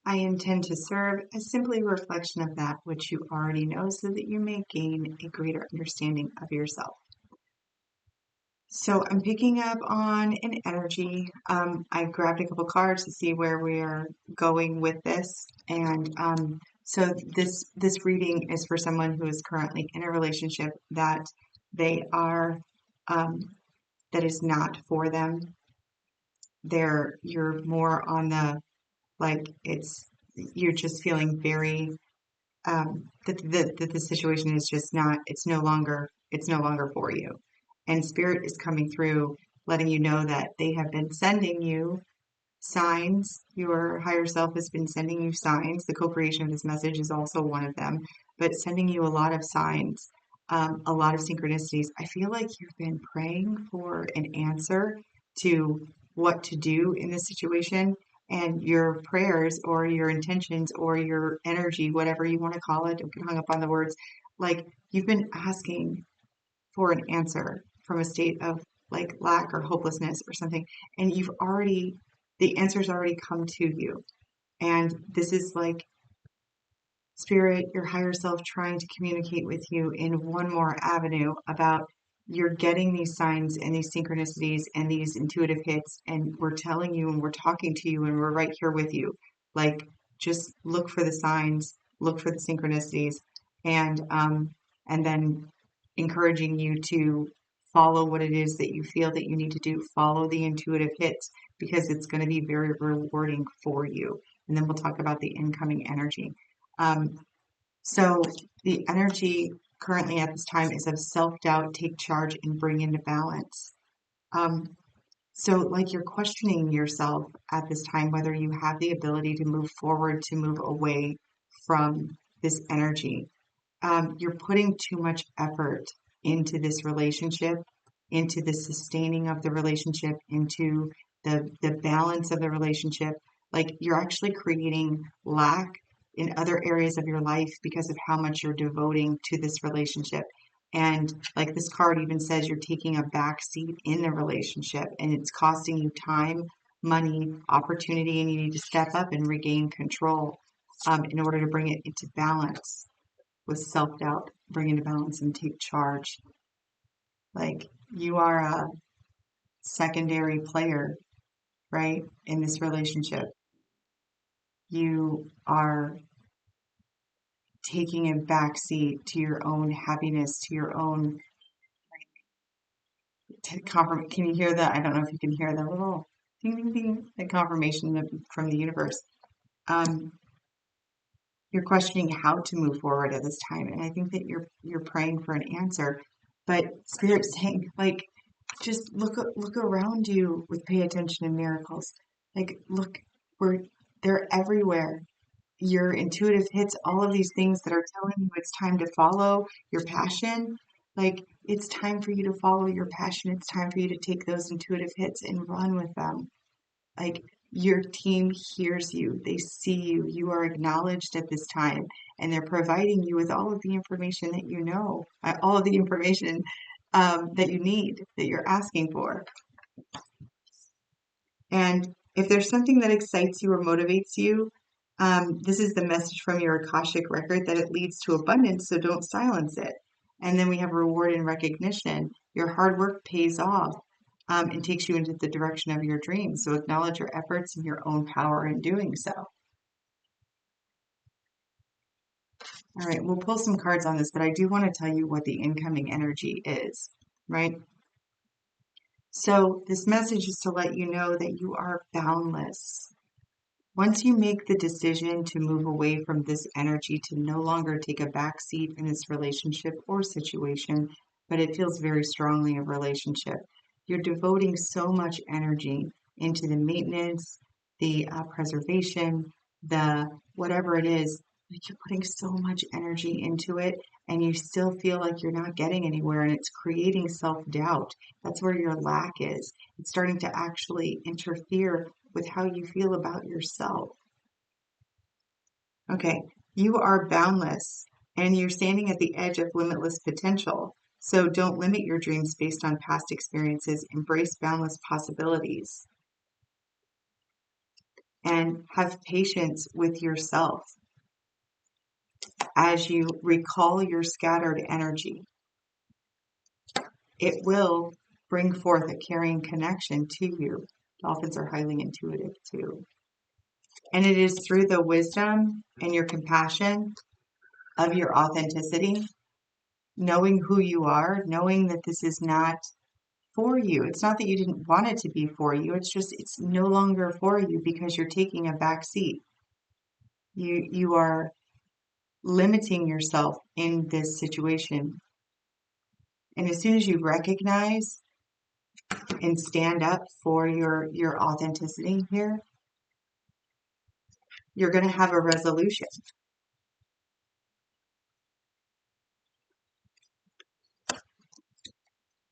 I intend to serve as simply a reflection of that which you already know so that you may gain a greater understanding of yourself. So I'm picking up on an energy. I grabbed a couple cards to see where we are going with this. And so this reading is for someone who is currently in a relationship that they are um, that is not for them. You're more on the like you're just feeling very that the situation is just not it's no longer for you, and spirit is coming through letting you know that they have been sending you signs. Your higher self has been sending you signs. The co-creation of this message is also one of them, but sending you a lot of signs, a lot of synchronicities. I feel like you've been praying for an answer to what to do in this situation, and your prayers or your intentions or your energy, whatever you want to call it, don't get hung up on the words, like you've been asking for an answer from a state of like lack or hopelessness or something, and the answer's already come to you. And this is like spirit, your higher self trying to communicate with you in one more avenue about you're getting these signs and these synchronicities and these intuitive hits, and we're telling you and we're talking to you and we're right here with you. Like, just look for the signs, look for the synchronicities, and then encouraging you to follow what it is that you feel that you need to do. Follow the intuitive hits because it's going to be very rewarding for you. And then we'll talk about the incoming energy. Um, so the energy currently at this time is of self-doubt, take charge, and bring into balance. Um, so like you're questioning yourself at this time, whether you have the ability to move forward, to move away from this energy. You're putting too much effort into this relationship, into the sustaining of the relationship, into the balance of the relationship. Like you're actually creating lack in other areas of your life because of how much you're devoting to this relationship. And like this card even says, you're taking a back seat in the relationship and it's costing you time, money, opportunity, and you need to step up and regain control in order to bring it into balance with self-doubt, bring into balance and take charge. Like you are a secondary player, right, in this relationship. You are taking a backseat to your own happiness, to your own confirm. Can you hear that? I don't know if you can hear that little ding ding ding, the confirmation from the universe. Um, you're questioning how to move forward at this time, and I think that you're praying for an answer, but spirit's saying like just look around you with pay attention to miracles. Like look, we're they're everywhere. Your intuitive hits, all of these things that are telling you it's time to follow your passion. Like it's time for you to follow your passion. It's time for you to take those intuitive hits and run with them. Like your team hears you, they see you, you are acknowledged at this time, and they're providing you with all of the information that you know, all of the information that you need, that you're asking for. And if there's something that excites you or motivates you, this is the message from your Akashic record that it leads to abundance, so don't silence it. And then we have reward and recognition. Your hard work pays off and takes you into the direction of your dreams. So acknowledge your efforts and your own power in doing so. All right, we'll pull some cards on this, but I do want to tell you what the incoming energy is, right? So this message is to let you know that you are boundless. Once you make the decision to move away from this energy, to no longer take a back seat in this relationship or situation, but it feels very strongly a relationship, you're devoting so much energy into the maintenance, the preservation, the whatever it is, like you're putting so much energy into it and you still feel like you're not getting anywhere and it's creating self-doubt. That's where your lack is. It's starting to actually interfere with how you feel about yourself. Okay, you are boundless and you're standing at the edge of limitless potential. So don't limit your dreams based on past experiences. Embrace boundless possibilities. and have patience with yourself as you recall your scattered energy. It will bring forth a carrying connection to you. Dolphins are highly intuitive too. And it is through the wisdom and your compassion of your authenticity, knowing who you are, knowing that this is not for you. It's not that you didn't want it to be for you. It's just, it's no longer for you because you're taking a back seat. You are limiting yourself in this situation. And as soon as you recognize and stand up for your authenticity here, you're going to have a resolution.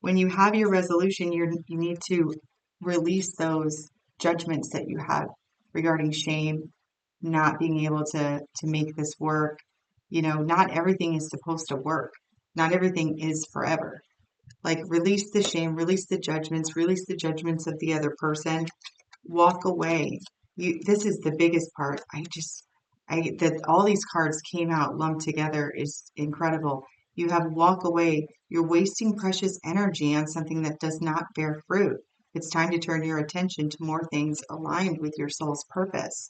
When you have your resolution, you need to release those judgments that you have regarding shame, not being able to make this work. You know, not everything is supposed to work. Not everything is forever. Like, release the shame, release the judgments of the other person. Walk away. This is the biggest part. That all these cards came out lumped together is incredible. You have walk away. You're wasting precious energy on something that does not bear fruit. It's time to turn your attention to more things aligned with your soul's purpose.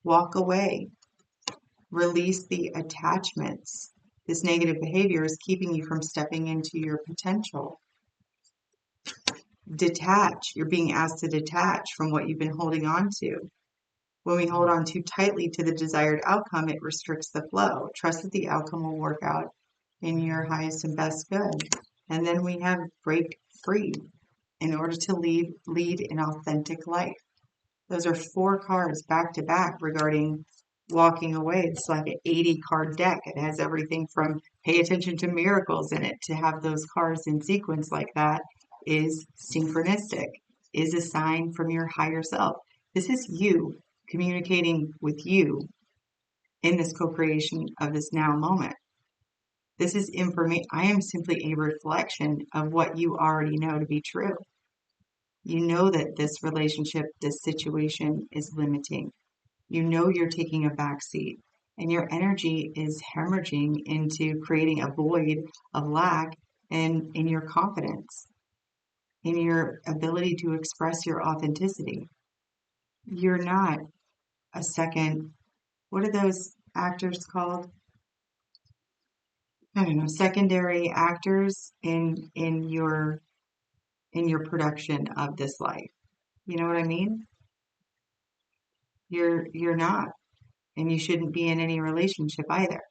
Walk away. Release the attachments. This negative behavior is keeping you from stepping into your potential. Detach. You're being asked to detach from what you've been holding on to. When we hold on too tightly to the desired outcome, it restricts the flow. Trust that the outcome will work out in your highest and best good. And then we have break free in order to lead an authentic life. Those are 4 cards back to back regarding walking away. It's like an 80 card deck. It has everything from pay attention to miracles in it. To have those cards in sequence like that is synchronistic, is a sign from your higher self. This is you communicating with you in this co-creation of this now moment. This is information. I am simply a reflection of what you already know to be true. You know that this relationship, this situation is limiting. You know you're taking a backseat, and your energy is hemorrhaging into creating a void of lack and in your confidence, in your ability to express your authenticity. You're not a second, what are those actors called? I don't know, secondary actors in your production of this life. You know what I mean? You're not, and you shouldn't be in any relationship either.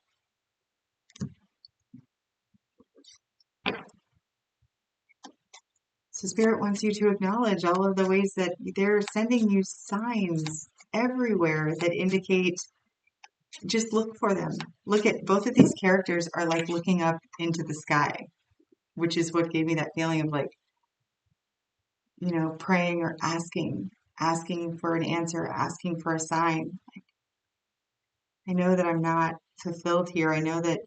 So Spirit wants you to acknowledge all of the ways that they're sending you signs everywhere that indicate, just look for them. Look at both of these characters are like looking up into the sky, which is what gave me that feeling of like, you know, praying or asking for an answer, asking for a sign. I know that I'm not fulfilled here. I know that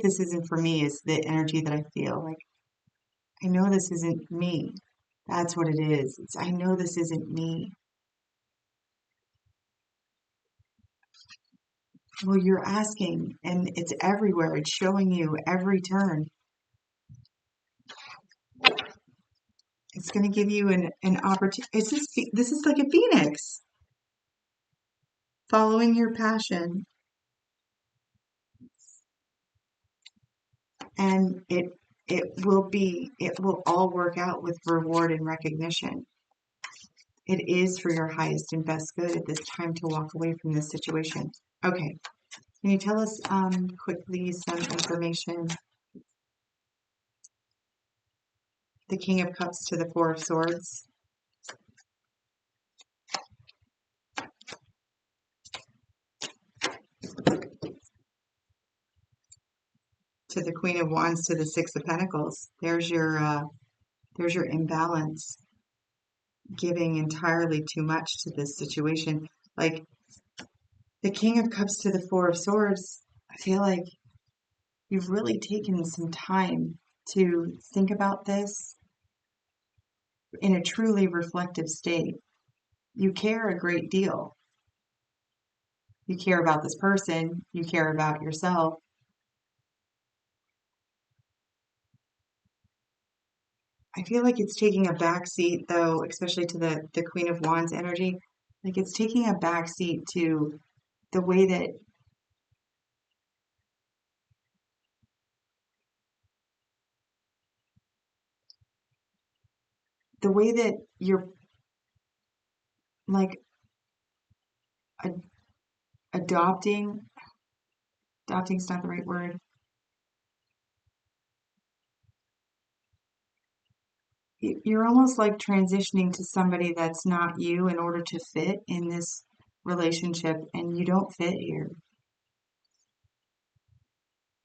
this isn't for me, is the energy that I feel. Like, I know this isn't me. That's what it is. I know this isn't me. Well, you're asking, and it's everywhere. It's showing you every turn. It's going to give you an opportunity. This is like a phoenix following your passion, and it will all work out with reward and recognition. It is for your highest and best good at this time to walk away from this situation. Okay. Can you tell us quickly some information? The King of Cups to the Four of Swords. To the Queen of Wands to the Six of Pentacles. There's your imbalance. Giving entirely too much to this situation. Like the King of Cups to the Four of Swords, I feel like you've really taken some time to think about this in a truly reflective state. You care a great deal. You care about this person, you care about yourself. I feel like it's taking a backseat though, especially to the Queen of Wands energy. Like it's taking a backseat to the way that you're like ad- adopting, adopting's not the right word. You're almost like transitioning to somebody that's not you in order to fit in this relationship, and you don't fit here.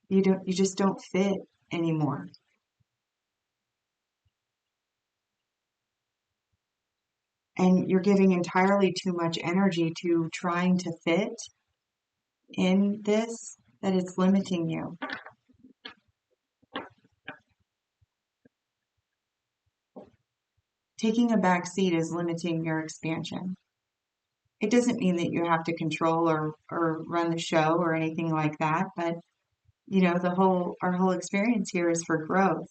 You just don't fit anymore. And you're giving entirely too much energy to trying to fit in this that it's limiting you. Taking a back seat is limiting your expansion. It doesn't mean that you have to control or run the show or anything like that, but our whole experience here is for growth.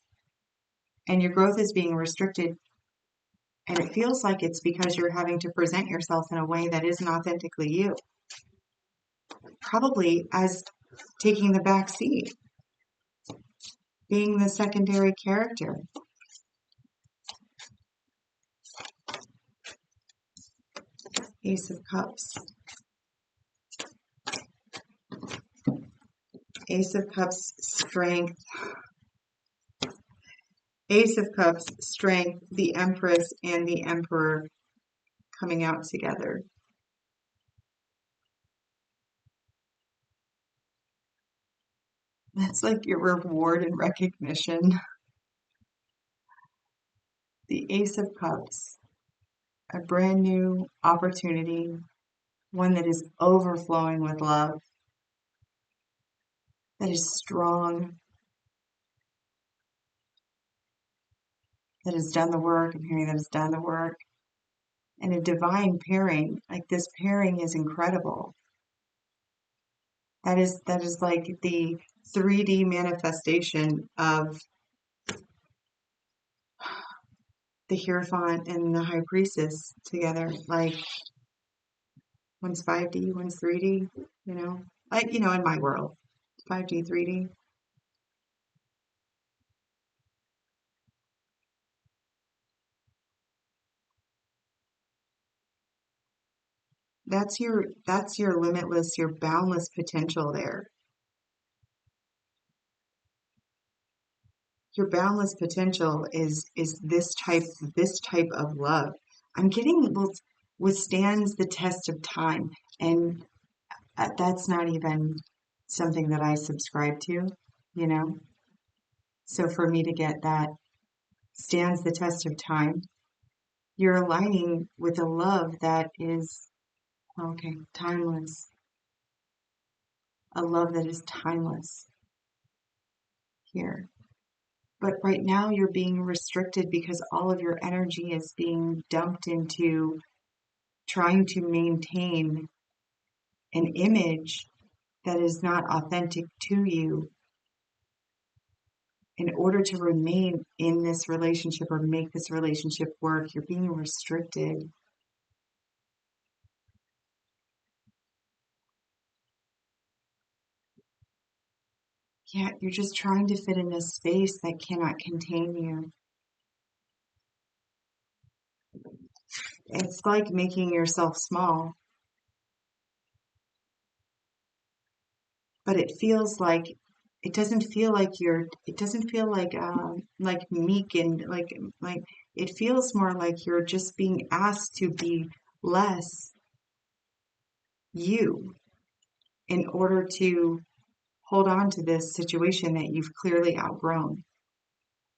And your growth is being restricted, and it feels like it's because you're having to present yourself in a way that isn't authentically you. Probably as taking the back seat, being the secondary character. Ace of Cups. Ace of Cups, strength. Ace of Cups, strength, the Empress and the Emperor coming out together. That's like your reward and recognition. The Ace of Cups, a brand new opportunity, one that is overflowing with love, that is strong, that has done the work. I'm hearing that has done the work. And a divine pairing. Like this pairing is incredible. That is like the 3D manifestation of the Hierophant and the High Priestess together. Like one's 5D, one's 3D, like, in my world, 5D, 3D. That's your limitless, your boundless potential there. Your boundless potential is this type of love. I'm getting withstands the test of time, and that's not even something that I subscribe to, you know. So for me to get that stands the test of time, you're aligning with a love that is okay, timeless, a love that is timeless here. But right now you're being restricted because all of your energy is being dumped into trying to maintain an image that is not authentic to you in order to remain in this relationship or make this relationship work. You're being restricted. Yeah, you're just trying to fit in a space that cannot contain you. It's like making yourself small, but it doesn't feel like it doesn't feel like meek and like it feels more like you're just being asked to be less you in order to hold on to this situation that you've clearly outgrown.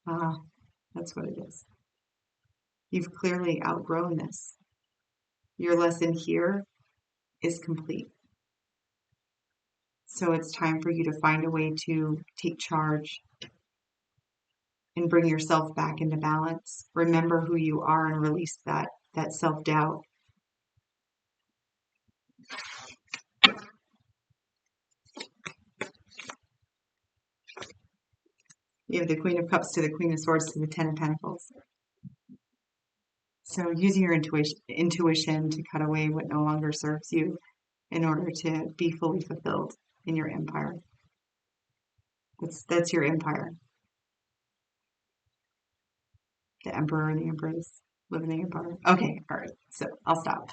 Ah, that's what it is. You've clearly outgrown this. Your lesson here is complete. So it's time for you to find a way to take charge and bring yourself back into balance. Remember who you are and release that self-doubt. You have the Queen of Cups to the Queen of Swords to the Ten of Pentacles. So using your intuition to cut away what no longer serves you in order to be fully fulfilled in your empire. That's your empire. The Emperor and the Empress live in the empire. Okay, all right. So I'll stop.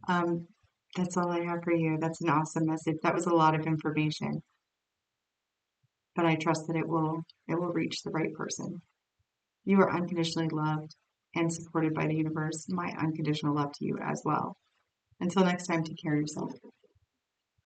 Um, that's all I have for you. That's an awesome message. That was a lot of information, but I trust that it will reach the right person. You are unconditionally loved and supported by the universe. My unconditional love to you as well. Until next time, take care of yourself.